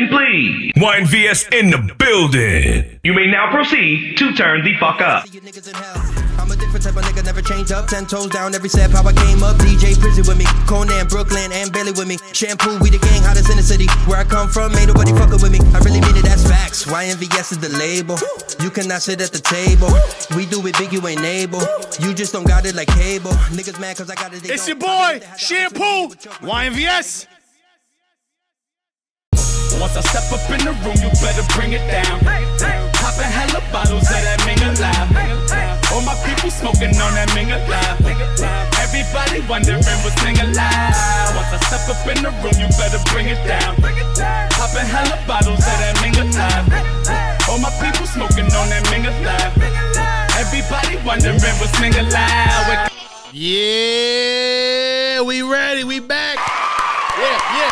Attention, please. Ynvs in the building. You may now proceed to turn the fuck up. I'm a different type of nigga, never change up. 10 toes down, every step how I came up. DJ Prison with me, Conan, Brooklyn, and Billy with me. Shampoo, we the gang, hottest in the city. Where I come from, ain't nobody fucking with me. I really mean it, that's facts. Ynvs is the label. You cannot sit at the table. We do it big, you ain't able. You just don't got it like cable. Niggas mad cause I got it. It's your boy, Shampoo, Ynvs. Once I step up in the room, you better bring it down. Popping hella bottles of that Minga Live. All my people smoking on that Minga Live. Everybody wondering what's Minga Live. Once I step up in the room, you better bring it down. Popping hella bottles of that Minga Live. All my people smoking on that Minga Live. Everybody wondering what's Minga Live. Yeah, we ready, we back. Yeah.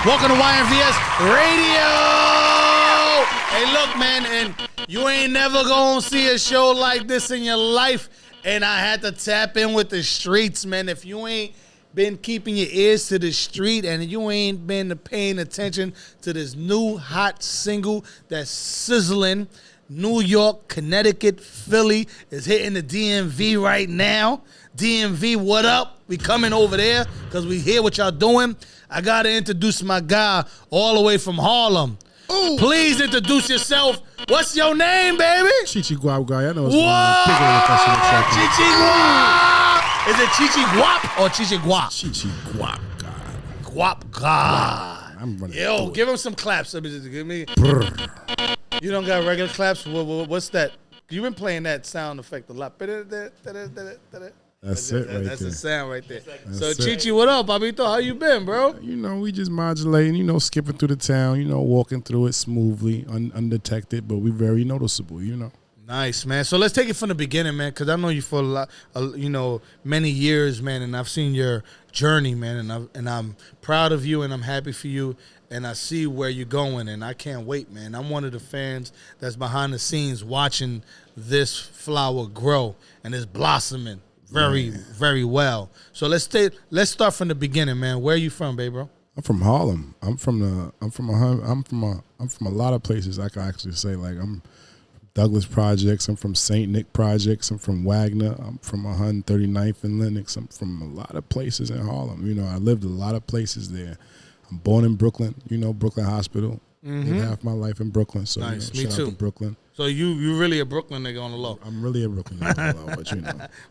Welcome to Ynvs Radio. Hey, look, man, and you ain't never gonna see a show like this in your life. And I had to tap in with the streets, man. If you ain't been keeping your ears to the street and you ain't been paying attention to this new hot single that's sizzling, New York, Connecticut, Philly is hitting the DMV right now. DMV, what up? We coming over there because we hear what y'all doing. I got to introduce my guy all the way from Harlem. Ooh. Please introduce yourself. What's your name, baby? Chichigwapgod. I know it's Whoa! Is it Chichigwap or Chichigwap? Chichigwapgod. Guapgod. I'm running. Yo, give him some claps. Give me. You don't got regular claps? What's that? You've been playing that sound effect a lot. That's it right That's there. the sound right there. That's So, it. Chichi, what up, Babito? How you been, bro? You know, we just modulating, skipping through the town, walking through it smoothly, undetected, but we very noticeable, Nice, man. So let's take it from the beginning, man, because I know you for a lot, many years, man, and I've seen your journey, man, and I'm proud of you, and I'm happy for you, and I see where you're going, and I can't wait, man. I'm one of the fans that's behind the scenes watching this flower grow, and it's blossoming very well. So let's start from the beginning, man. Where are you from, babe, bro? I'm from Harlem. I'm from a lot of places. I can actually say, like, I'm Douglas Projects. I'm from St. Nick Projects. I'm from Wagner. I'm from 139th and Lenox. I'm from a lot of places in Harlem. I lived a lot of places there. I'm born in Brooklyn. Brooklyn Hospital. Did half my life in Brooklyn. So nice. Me shout too. out to Brooklyn. So you really a Brooklyn nigga on the low. I'm really a Brooklyn nigga on the low, but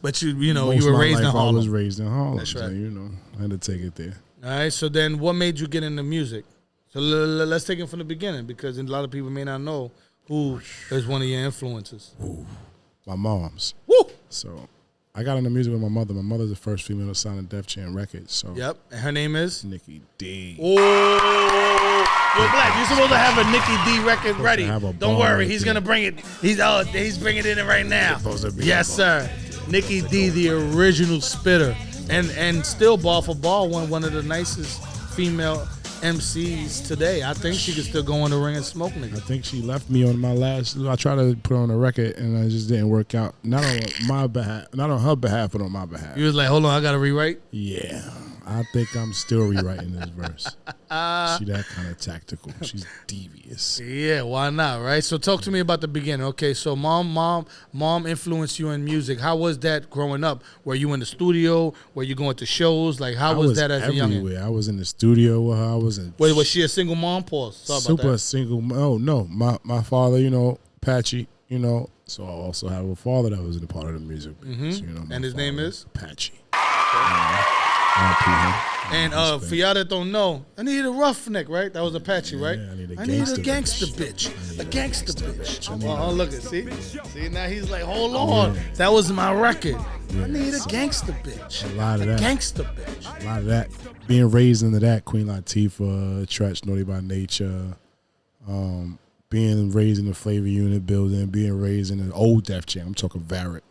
But you were raised in Harlem. I was raised in Harlem. That's right. So, I had to take it there. All right. So then, what made you get into music? So let's take it from the beginning, because a lot of people may not know who is one of your influences. Ooh, my mom's. Woo! So I got into music with my mother. My mother's the first female to sign a Def Jam record. So yep, and her name is Nikki D. Oh, yo, Black, you're supposed to have a Nikki D record ready. Don't worry, right he's there. gonna bring it. He's bringing it in right now. Yes, sir. Nikki D, the original spitter, and still ball for ball, one of the nicest female MCs today. I think she could still go in the ring and smoke niggas. I think she left me on my last. I tried to put on a record and it just didn't work out. Not on my behalf, not on her behalf, but on my behalf. You was like, hold on, I gotta rewrite. Yeah, I think I'm still rewriting this verse. She that kind of tactical. She's devious. Yeah, why not, right? So talk to me about the beginning. Okay, so mom influenced you in music. How was that growing up? Were you in the studio? Were you going to shows? Like, how was that as a young man? I was in the studio with her. I was in. Wait, was she a single mom? Pause. Sorry about Super that. single. Oh no, my father, Patchy, So I also have a father that was in a part of the music business. And his name is Patchy. And for y'all that don't know, I need a roughneck, right? That was Apache, right? Yeah, I need a gangster bitch. A gangster bitch. Oh, look at see, now he's like, hold on, that was my record. I need a gangster bitch. A lot of that. Gangster bitch. A lot of that. Being raised into that, Queen Latifah, Tretch, Naughty by Nature, being raised in the Flavor Unit building, being raised in an old Def Jam. I'm talking Varick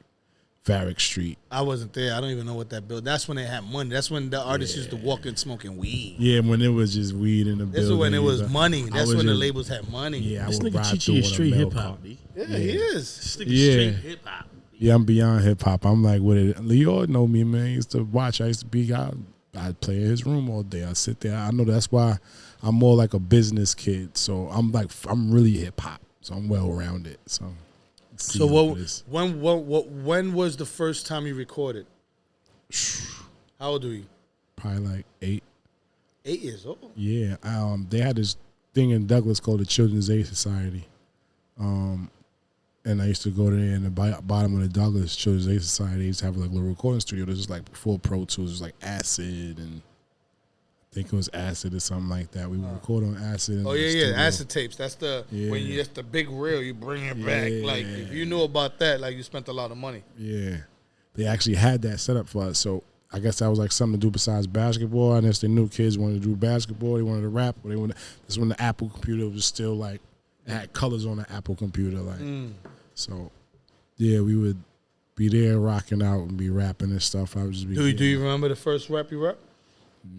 Street. I wasn't there. I don't even know what that built. That's when they had money. That's when the artists used to walk in smoking weed. Yeah, when it was just weed in the building. This is when it was money. That's when the labels had money. Yeah, This I would nigga ride Chichi through is on a street mail hip hop. car. Yeah, he is. This nigga Yeah. straight hip hop. Yeah, I'm beyond hip hop. I'm like with it. You all know me, man. I used to watch. I used to be out I'd play in his room all day. I'd sit there. I know that's why I'm more like a business kid. So I'm really hip hop. So I'm well rounded. So when was the first time you recorded? How old were you? Probably like 8. 8 years old. Yeah. They had this thing in Douglas called the Children's Aid Society. And I used to go there in the bottom of the Douglas Children's Aid Society. They used to have like a little recording studio. This was like before Pro Tools. It was like Acid, and I think it was Acid or something like that. We would record on Acid. In the studio. Acid tapes. That's the that's the big reel. You bring it back. Like if you knew about that, like you spent a lot of money. Yeah, they actually had that set up for us. So I guess that was like something to do besides basketball. I guess they knew kids wanted to do basketball. They wanted to rap. Or this is when the Apple computer was still like it had colors on the Apple computer, like. So, yeah, we would be there rocking out and be rapping and stuff. I would just be. Do you remember the first rap you rapped?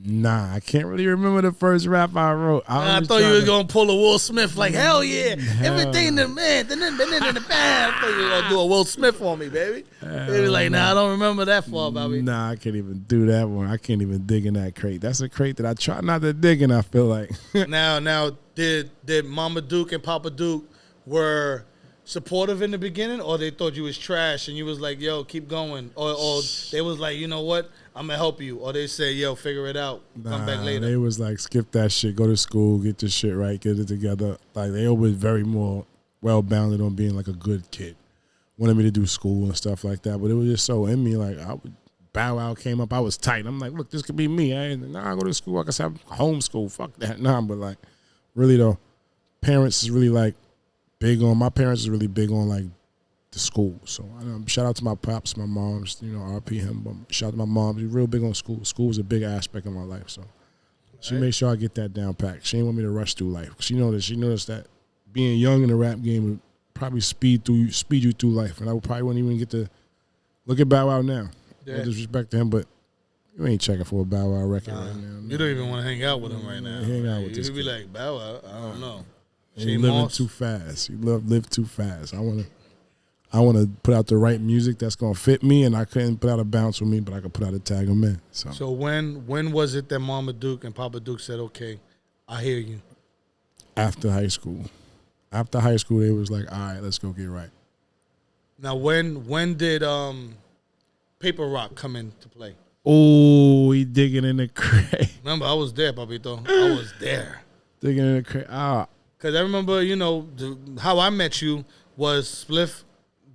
Nah, I can't really remember the first rap I wrote. I thought you were gonna pull a Will Smith, like hell yeah, everything in the man, in the band. I thought you were gonna do a Will Smith on me, baby. They be like, nah, I don't remember that far, baby. Nah, I can't even do that one. I can't even dig in that crate. That's a crate that I try not to dig in. I feel like. now, did Mama Duke and Papa Duke were supportive in the beginning, or they thought you was trash and you was like, yo, keep going, or they was like, you know what, I'm gonna help you, or they say, yo, figure it out, come back later? They was like, skip that shit, go to school, get this shit right, get it together. Like they always very more well bounded on being like a good kid, wanted me to do school and stuff like that, but it was just so in me. Like Bow Wow came up, I was tight. I'm like, look, this could be me. I go to school, I guess I'm homeschool, fuck that. But like really though, parents is really like my parents is really big on like the school. So shout out to my pops, my moms, RP him. But shout out to my mom. She's real big on school. School is a big aspect of my life. So she made sure I get that down packed. She didn't want me to rush through life. She noticed that being young in the rap game would probably speed you through life. And I probably wouldn't even get to look at Bow Wow now. Yeah. No disrespect to him, but you ain't checking for a Bow Wow record right now. You don't even want to hang out with him right now. Hang out with this You'd be like, Bow Wow, I don't know. You living too fast. You live too fast. I want to put out the right music that's gonna fit me, and I couldn't put out a bounce with me, but I could put out a tag of men. So when was it that Mama Duke and Papa Duke said, "Okay, I hear you"? After high school. After high school, they was like, "All right, let's go get right." Now, when did Paper Rock come into play? Oh, he digging in the crate. Remember, I was there, Papito. I was there. Digging in the crate. Because I remember, how I met you was Spliff.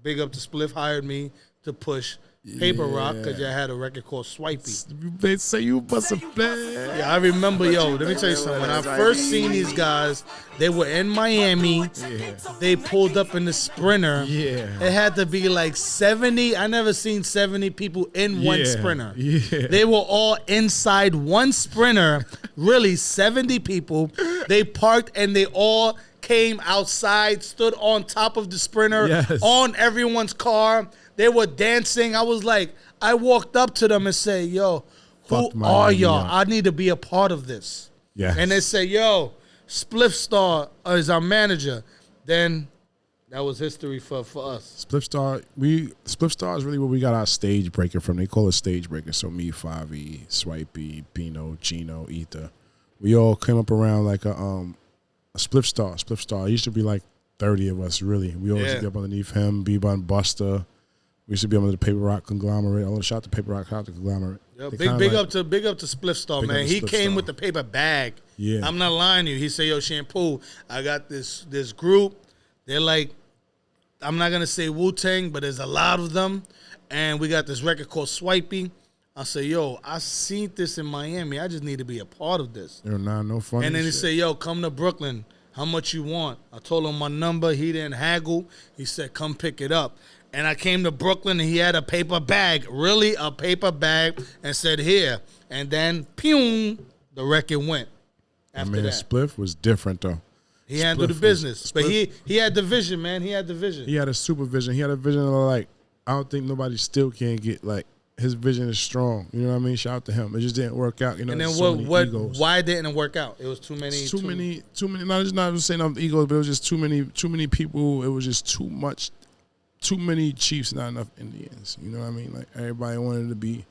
Big up to Spliff hired me to push Paper Rock because I had a record called Swipey. They say you bust a plan. Yeah, I remember, let me tell you something. When I first seen these guys, they were in Miami. Yeah. They pulled up in the Sprinter. Yeah. It had to be like 70. I never seen 70 people in one Sprinter. Yeah. They were all inside one Sprinter. Really, 70 people. They parked and they all came outside, stood on top of the Sprinter, on everyone's car. They were dancing. I was like, I walked up to them and said, yo, who are y'all? I need to be a part of this. Yeah. And they say, yo, Spliff Star is our manager. Then that was history for us. Spliff Star is really where we got our stage breaker from. They call it stage breaker. So me, 5E, Swipey, Pino, Chino, Ether. We all came up around like a Spliff Star. It used to be like 30 of us, really. We always used to be up underneath him, B-Bun, Buster. We used to be under the Paper Rock conglomerate. I want to shout to Paper Rock, shout to conglomerate. Yo, big up to Spliff Star, man. He came with the paper bag. Yeah. I'm not lying to you. He said, yo, Shampoo, I got this group. They're like, I'm not going to say Wu-Tang, but there's a lot of them. And we got this record called Swipey. I say, yo, I seen this in Miami. I just need to be a part of this. No funny And then he said, yo, come to Brooklyn. How much you want? I told him my number. He didn't haggle. He said, come pick it up. And I came to Brooklyn, and he had a paper bag, really a paper bag, and said, here. And then, pew, the record went after that. Spliff was different, though. He handled the business. But he had the vision, man. He had the vision. He had a supervision. He had a vision of, like, I don't think nobody still can get, like, his vision is strong. You know what I mean? Shout out to him. It just didn't work out. And then why didn't it work out? It was too many. Too many. Not just saying I'm egos, but it was just too many people. It was just too much. Too many Chiefs, not enough Indians. You know what I mean? Like everybody wanted to be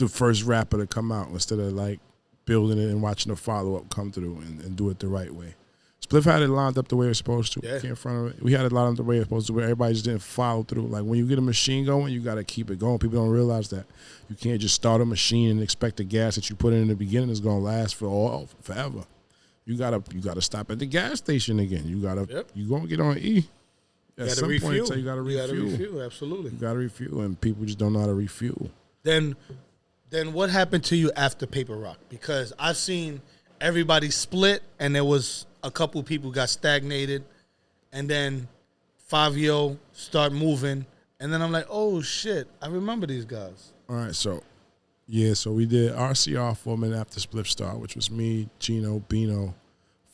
the first rapper to come out instead of like building it and watching the follow up come through and do it the right way. Spliff had it lined up the way it was supposed to. Yeah. In front of it. We had it lined up the way it was supposed to, where everybody just didn't follow through. Like when you get a machine going, you got to keep it going. People don't realize that. You can't just start a machine and expect the gas that you put in the beginning is going to last forever. You gotta stop at the gas station again. You gonna get on E. At some point, you gotta refuel. Absolutely. You gotta refuel, and people just don't know how to refuel. Then what happened to you after Paper Rock? Because I've seen everybody split, and there was a couple people got stagnated, and then Fabio start moving, and then I'm like, oh shit, I remember these guys. All right, so we did RCR for a minute after Spliff Star, which was me, Gino, Bino.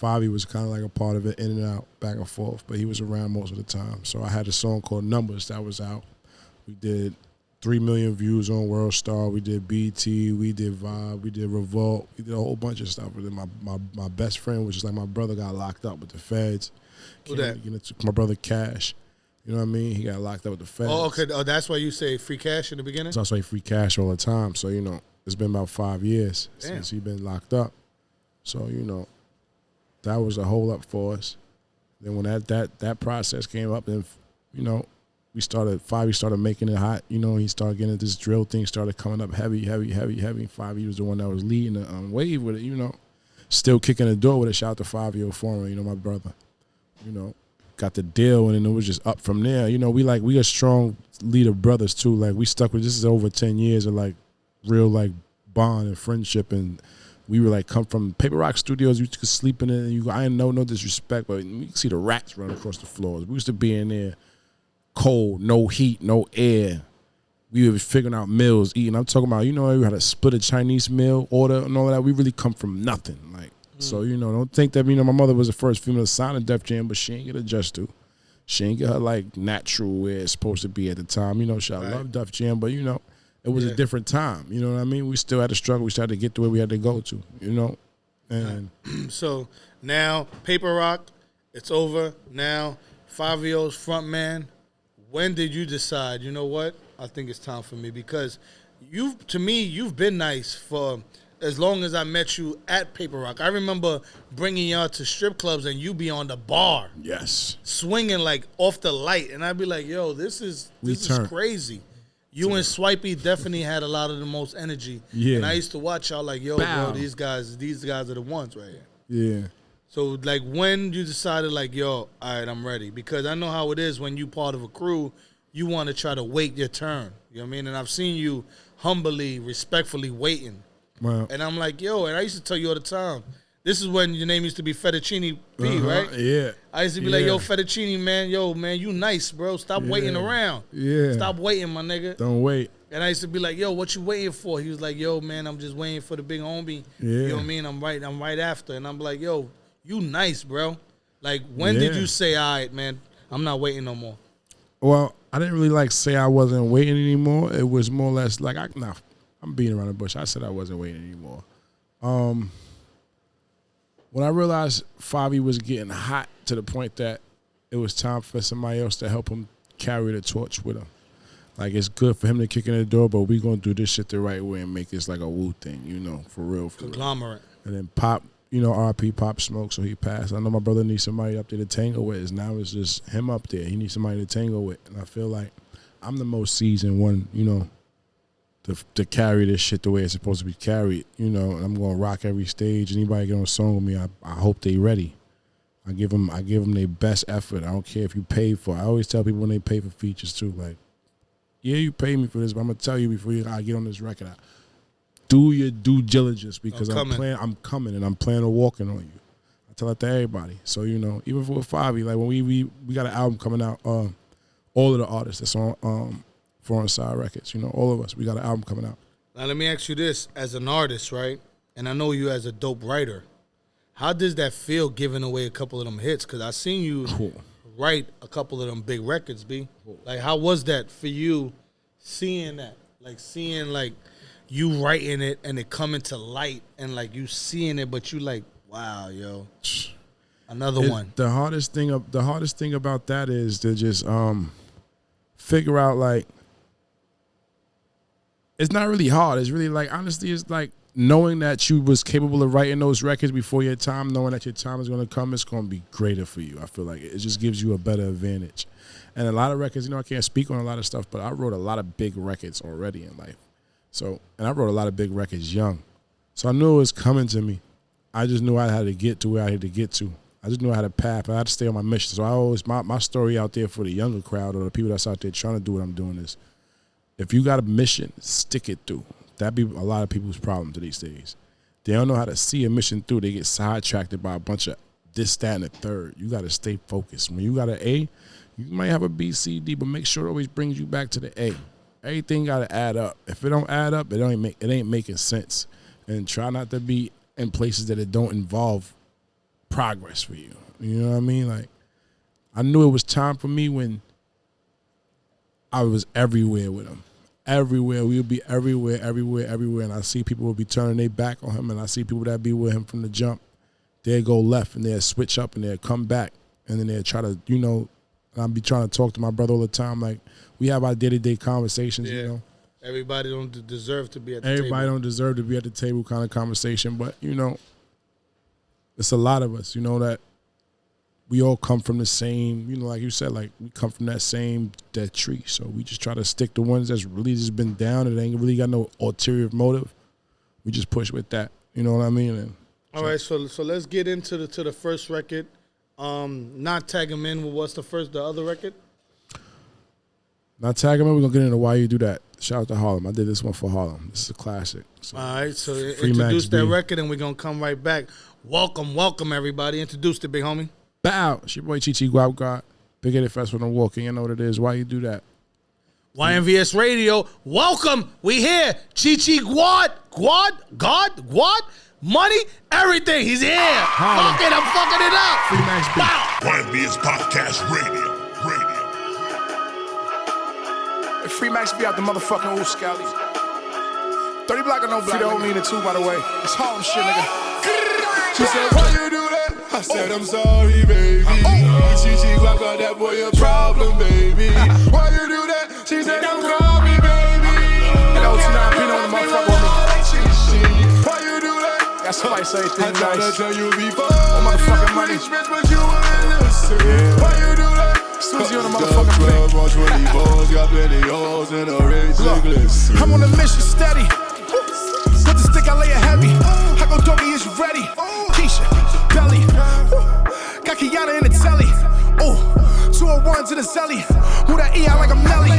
Fabi was kind of like a part of it, in and out, back and forth, but he was around most of the time. So I had a song called Numbers that was out. We did 3 million views on World Star. We did BT. We did Vibe. We did Revolt. We did a whole bunch of stuff. But then my best friend, which is like my brother, got locked up with the feds. Who that? My brother Cash. You know what I mean? He got locked up with the feds. Oh, okay. Oh, that's why you say free cash in the beginning? So I say free cash all the time. So, it's been about 5 years since he been locked up. So, that was a hold up for us. Then when that process came up, then Fabi started making it hot. He started getting this drill thing, started coming up heavy. Fabi was the one that was leading the wave with it. Still kicking the door with it. Shout out to Fabio Foreman, my brother. Got the deal, and then it was just up from there. We a strong leader brothers too. Like we stuck with this is over 10 years of like real like bond and friendship, and we were like come from Paper Rock Studios. You could sleep in it, and I ain't no disrespect, but you could see the rats run across the floors. We used to be in there, cold, no heat, no air. We were figuring out meals, eating. I'm talking about, we had to split a Chinese meal order and all that. We really come from nothing, like. So, don't think that, my mother was the first female to sign a Def Jam, but she ain't get adjust to. She ain't get her, like, natural where it's supposed to be at the time. I love Def Jam, but, it was a different time. You know what I mean? We still had to struggle. We still had to get to where we had to go to, And So, now, Paper Rock, it's over. Now, Fabio's front man. When did you decide, you know what? I think it's time for me. Because you've been nice for as long as I met you at Paper Rock. I remember bringing y'all to strip clubs and you be on the bar. Yes. Swinging like off the light. And I'd be like, yo, this is crazy. You and Swipey definitely had a lot of the most energy. Yeah. And I used to watch y'all like, yo, bro, these guys are the ones right here. Yeah. So, like, when you decided, like, yo, all right, I'm ready. Because I know how it is when you part of a crew, you want to try to wait your turn. You know what I mean? And I've seen you humbly, respectfully waiting. Wow. And I'm like, yo, and I used to tell you all the time, this is when your name used to be Fettuccine P, right? Yeah. I used to be like, yo, Fettuccine, man, you nice, bro. Stop waiting around. Yeah. Stop waiting, my nigga. Don't wait. And I used to be like, yo, what you waiting for? He was like, yo, man, I'm just waiting for the big homie. Yeah. You know what I mean? I'm right after. And I'm like, yo, you nice, bro. Like, when did you say, all right, man, I'm not waiting no more? Well, I didn't really say I wasn't waiting anymore. It was more or less like, I'm beating around the bush. I said I wasn't waiting anymore. When I realized Fabi was getting hot to the point that it was time for somebody else to help him carry the torch with him. Like, it's good for him to kick in the door, but we going to do this shit the right way and make this like a Wu thing, for real. Conglomerate. And then Pop, RP Pop Smoke, so he passed. I know my brother needs somebody up there to tango with. Now it's just him up there. He needs somebody to tango with. And I feel like I'm the most seasoned one, to carry this shit the way it's supposed to be carried, and I'm going to rock every stage. Anybody get on a song with me, I hope they ready. I give them their best effort. I don't care if you pay for it. I always tell people when they pay for features too, like, yeah, you pay me for this, but I'm going to tell you before I get on this record, do your due diligence because I'm coming and I'm planning on walking on you. I tell it to everybody. So, even for Fabi, like when we got an album coming out, all of the artists that's on Foreign Side Records, all of us, we got an album coming out. Now, let me ask you this. As an artist, right, and I know you as a dope writer, how does that feel giving away a couple of them hits? Because I seen you write a couple of them big records, B. Like, how was that for you seeing that? Like, seeing, like, you writing it and it coming to light and, like, you seeing it, but you like, wow, yo, another one. The hardest thing about that is to just figure out, like, it's not really hard. It's really like, honestly, it's like knowing that you was capable of writing those records before your time, knowing that your time is going to come, it's going to be greater for you. I feel like it just gives you a better advantage. And a lot of records, I can't speak on a lot of stuff, but I wrote a lot of big records already in life. So, and I wrote a lot of big records young. So I knew it was coming to me. I just knew I had to get to where I had to get to. I just knew I had a path. I had to stay on my mission. So I always, my story out there for the younger crowd or the people that's out there trying to do what I'm doing is, if you got a mission, stick it through. That'd be a lot of people's problems these days. They don't know how to see a mission through. They get sidetracked by a bunch of this, that, and the third. You got to stay focused. When you got an A, you might have a B, C, D, but make sure it always brings you back to the A. Everything got to add up. If it don't add up, it ain't making sense. And try not to be in places that it don't involve progress for you. You know what I mean? Like, I knew it was time for me when I was everywhere with him. Everywhere. We would be everywhere. And I see people would be turning their back on him, and I see people that be with him from the jump. They'll go left, and they'll switch up, and they'll come back. And then they'll try to, I'll be trying to talk to my brother all the time. Like, we have our day-to-day conversations, Everybody don't deserve to be at the table. Everybody don't deserve to be at the table kind of conversation. But, it's a lot of us, that we all come from the same, like you said, like we come from that tree. So we just try to stick to ones that's really just been down. It ain't really got no ulterior motive. We just push with that. You know what I mean? And all right, so let's get into the first record. Not Tag Him In. What's the other record? Not Tag Him In. We're going to get into Why You Do That. Shout out to Harlem. I did this one for Harlem. This is a classic. So, all right, so introduce that record, and we're going to come right back. Welcome, everybody. Introduce the big homie. Bow. It's your boy Chichigwapgod. Big Headed Festival and Walking. You know what it is. Why You Do That? Ynvs Radio. Welcome. We here. Chichigwapgod. God. Money. Everything. He's here. Fuck it. I'm fucking it up. Free Max B. Bow. Ynvs Podcast Radio. Free Max be out the motherfucking old scally. 30 block or no block. Don't mean it too, by the way. It's Harlem shit, nigga. She said, why you do that? I said, I'm sorry, baby. Chichigwapgod, that boy a problem, baby. Why you do that? She said, don't call me, baby. And L29 Pino on the motherfucker with me. Why you do that? Got somebody say I things tried to nice. tell you before. Motherfucking money. But you were innocent. Why you do that? Susie on the motherfucking thing. Got plenty holes in a race. I'm on a mission steady. With the stick, I lay it heavy. I go doggy, is you ready? Keisha, Belly. Got Kiana in the telly. Ooh, 201 to the celly. Who that E, I like a Melly.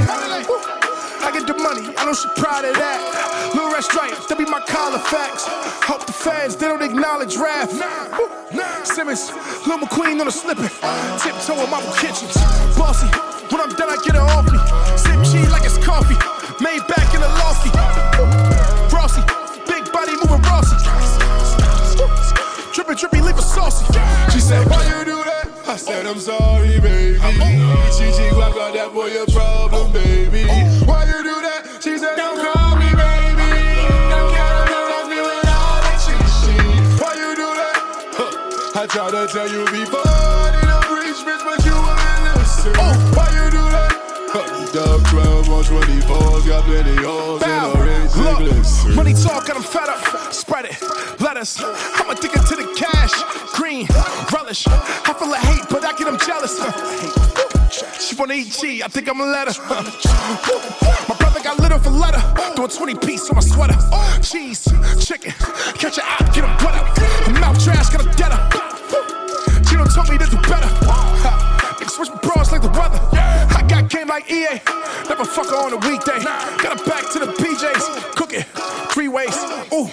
I get the money, I know she proud of that. Lil Red Stripes, that be my collar facts. Help the fans, they don't acknowledge rap. Simmons, Lil McQueen on the slipping. Tiptoe in Marble Kitchens. Bossy, when I'm done, I get it off me. Sip cheese like it's coffee. Made back in the lofty. Frosty, big body moving Rossi. Drippy, leave it saucy. She said, why you do that? I said, I'm sorry, baby. Chichigwapgod, that boy a problem, baby. Why you do that? She said, don't call me, baby. Don't ask me when all that shit. Why you do that? I tried to tell you before. Didn't reach bitch, but you were innocent. Why you do that? Dub 12 on 24s, got plenty holes in a race. Look, money talk, got 'em fed up. Spread it, let us. I'm addicted to the cash. Green, relish. I feel a hate, but I get them jealous. She wanna eat G, I think I'ma let her. My brother got lit off a letter. Doing 20 piece on my sweater. Cheese, chicken, catch a eye, get 'em butter. Her mouth trash, got a deader. Gino told me to do better. Nigga switch my bras like the weather. I got game like EA. Never fuck her on a weekday. Got her back to the PJs. Cook it, 3 ways. Ooh.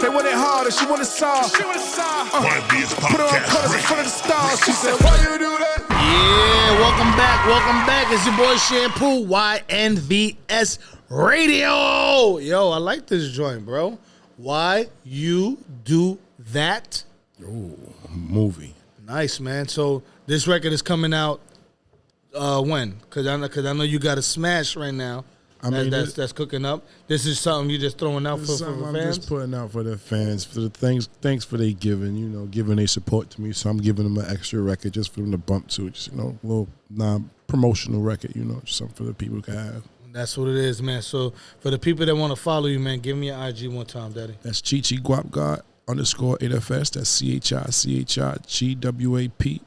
They want it hard and she want it soft. Put her on colors in front of the stars. She said, why you do that? Yeah, welcome back. It's your boy Shampoo, Ynvs Radio. Yo, I like this joint, bro. Why You Do That? Ooh, movie. Nice, man. So this record is coming out when? Because I know you got a smash right now. I mean, that's cooking up. This is something you just throwing out for the fans? I'm just putting out for the fans, for the things. Thanks for they giving, giving their support to me. So I'm giving them an extra record just for them to bump to. Just, a little non-promotional record, just something for the people to have. That's what it is, man. So for the people that want to follow you, man, give me your IG one time, Daddy. That's Chichigwapgod _8FS. That's CHICHIGWAPGOD,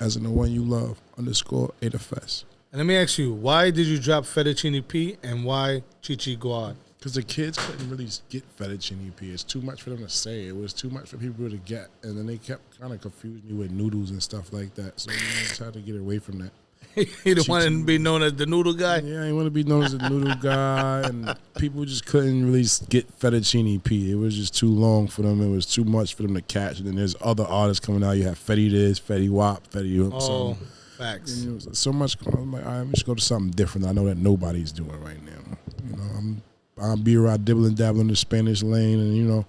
as in the one you love, _8FS. And let me ask you, why did you drop Fettuccine P and why Chichigwapgod? Because the kids couldn't really get Fettuccine P. It's too much for them to say. It was too much for people to get. And then they kept kind of confusing me with noodles and stuff like that. So I just had to get away from that. You don't want to be known as the noodle guy? Yeah, I want to be known as the noodle guy. And people just couldn't really get Fettuccine P. It was just too long for them. It was too much for them to catch. And then there's other artists coming out. You have Fetty this, Fetty Wap, Fetty Wap. Oh, facts. And it was so much going on. I'm like, all right, let me just go to something different I know that nobody's doing right now. You know, I'll be around dibble and dabble in the Spanish lane, and you know,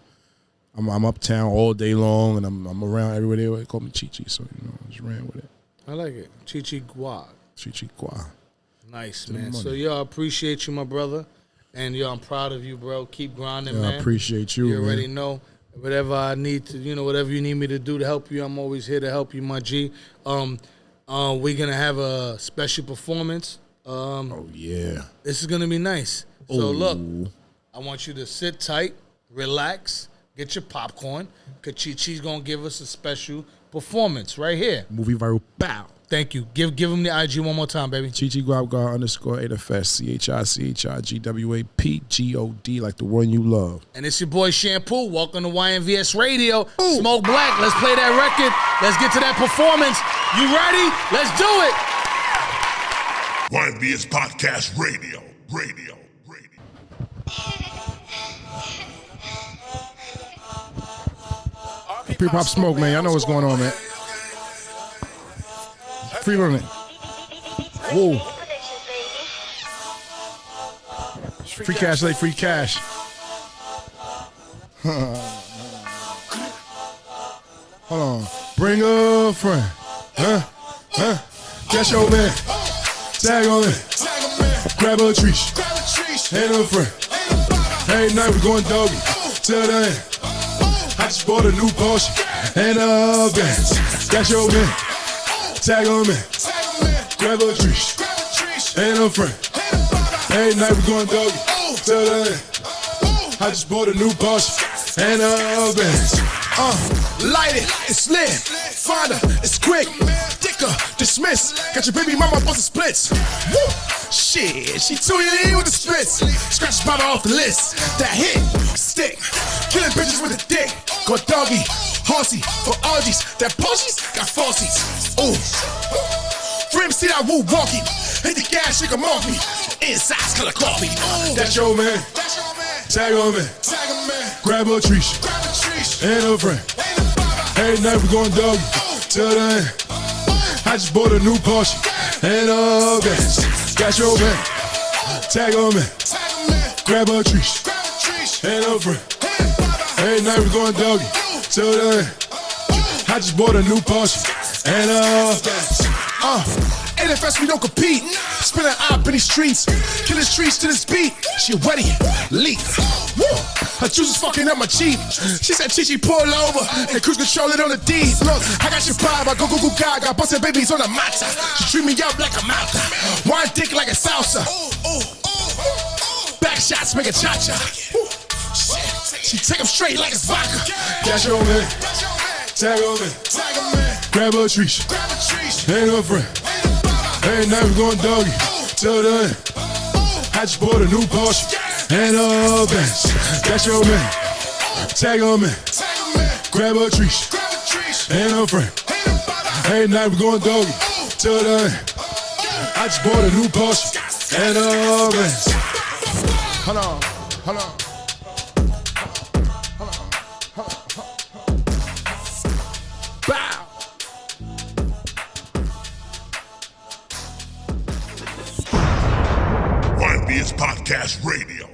I'm uptown all day long, and I'm around everywhere. They call me Chichi, so you know, I just ran with it. I like it, Chichigwapgod. Chichigwa. Nice, man. So yo, I appreciate you, my brother, and yo, I'm proud of you, bro. Keep grinding, man. I appreciate you. You already man. know. Whatever I need to, you know, whatever you need me to do to help you, I'm always here to help you, my G. We're gonna have a special performance. Oh yeah. This is gonna be nice. So look, I want you to sit tight, relax, get your popcorn, because Chichi's going to give us a special performance right here. Movie viral bow. Thank you. Give him the IG one more time, baby. Chichigwapgod _8FS. CHICHIGWAPGOD, like the one you love. And it's your boy Shampoo. Welcome to Ynvs Radio. Smoke Black. Let's play that record. Let's get to that performance. You ready? Let's do it. Ynvs Podcast Radio. Free Pop Smoke, man. Y'all know what's going on, man. Free on it. Whoa. Free cash, like free cash. Hold on. Bring a friend. Catch your man. Tag on it. Grab a tree. And a friend. Every night we going doggy. Till the end. I just bought a new Porsche and a Benz. Got your man, tag on me, grab a tree, and a friend. Every night we going doggy, till the end. I just bought a new Porsche and a Benz. Light it, it's lit. Find her, it's quick. Dicker, dismiss. Got your baby mama bustin' splits. Woo! Shit, she too lean with the splits. Scratch Baba off the list. That hit, stick. Killing bitches with a dick. Go doggy, horsey, for orgies. That Porsche's got falsies. Ooh. Frame see that woo walking. Hit the gas, shake 'em off me. Inside's color coffee. That's your man. Tag on me. Grab a tree. And a friend. Every night we going doggy. Till the end. I just bought a new Porsche and a Benz. Got your man. Tag on me. Grab a tree. And a friend. Every night we going doggy. Till the end. I just bought a new Porsche and a Benz. NFS, we don't compete. Spinning up in these streets. Killing streets to this beat. She wetty, leak. Woo! Her juice is fucking up my cheek. She said, Chichi, pull over and cruise control it on the D. Look, I got your vibe. I go gaga. Bustin' babies on the matcha. She treat me up like a mouth. Wine dick like a salsa. Back shots make a cha-cha. She take them straight like it's vodka. Got your man. Tag on me. Grab a tree. And a friend. Every night we going doggy. Till the end. I just bought a new Porsche and a Benz. Got your man. Tag on me. Grab a tree. And a friend. Every night we going doggy. Till the end. I just bought a new Porsche and a Benz. Hold on. Bow. Ynvs Podcast Radio.